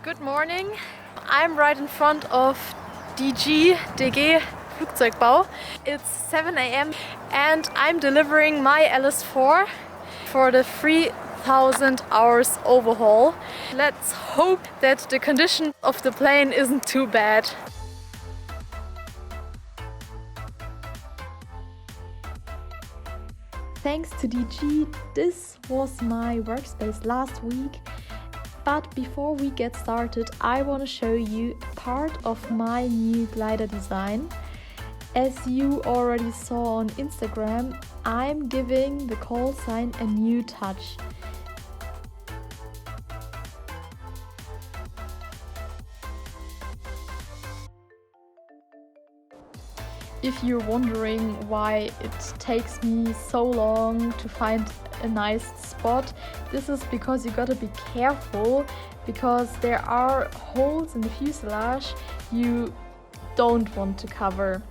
Good morning. I'm right in front of DG Flugzeugbau. It's 7 a.m. and I'm delivering my Ls4 for the 3,000 hours overhaul. Let's hope that the condition of the plane isn't too bad. Thanks to DG, this was my workspace last week. But before we get started, I want to show you part of my new glider design. As you already saw on Instagram, I'm giving the call sign a new touch. If you're wondering why it takes me so long to find a nice spot, this is because you gotta be careful, because there are holes in the fuselage you don't want to cover.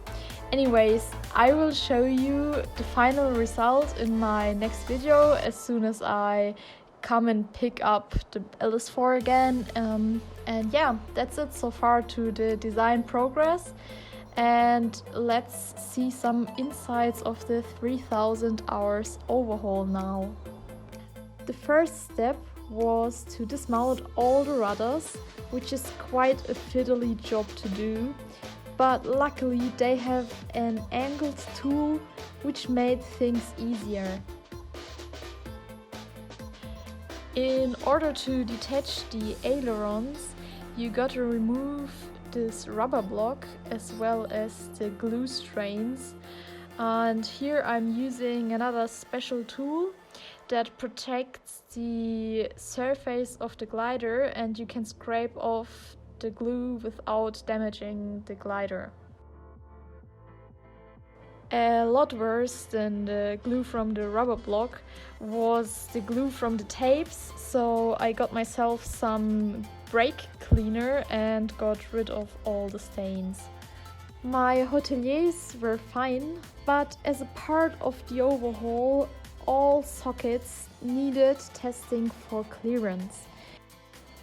Anyways, I will show you the final result in my next video as soon as I come and pick up the Ls4 again. And yeah, that's it so far to the design progress. And let's see some insights of the 3,000 hours overhaul now. The first step was to dismount all the rudders, which is quite a fiddly job to do, but luckily they have an angled tool which made things easier. In order to detach the ailerons, you got to remove this rubber block as well as the glue strains, and here I'm using another special tool that protects the surface of the glider, and you can scrape off the glue without damaging the glider. A lot worse than the glue from the rubber block was the glue from the tapes, so I got myself some brake cleaner and got rid of all the stains. My hoteliers were fine, but as a part of the overhaul, all sockets needed testing for clearance.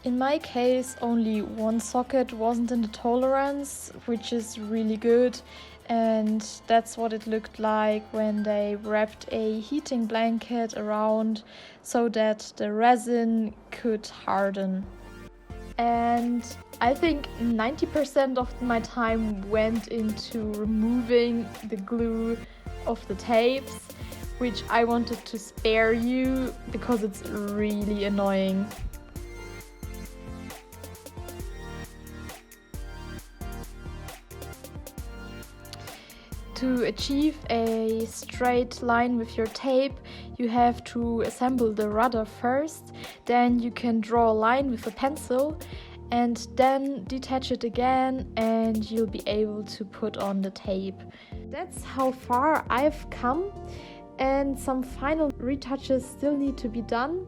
In my case, only one socket wasn't in the tolerance, which is really good, and that's what it looked like when they wrapped a heating blanket around so that the resin could harden. And I think 90% of my time went into removing the glue of the tapes, which I wanted to spare you because it's really annoying. To achieve a straight line with your tape, you have to assemble the rudder first, then you can draw a line with a pencil and then detach it again, and you'll be able to put on the tape. That's how far I've come, and some final retouches still need to be done,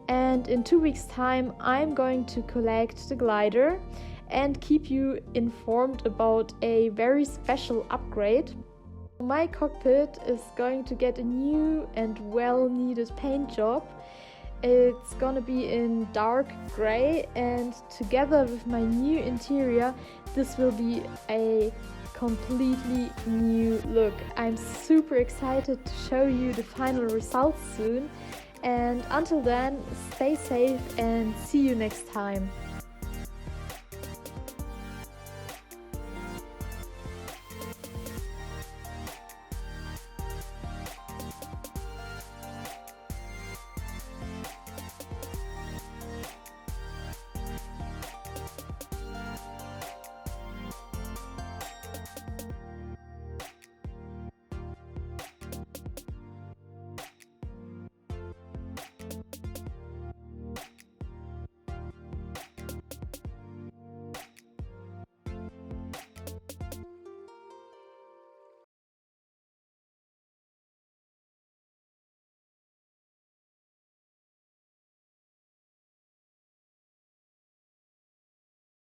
and in 2 weeks' time I'm going to collect the glider and keep you informed about a very special upgrade. My cockpit is going to get a new and well-needed paint job. It's gonna be in dark grey, and together with my new interior, this will be a completely new look. I'm super excited to show you the final results soon, and until then, stay safe and see you next time.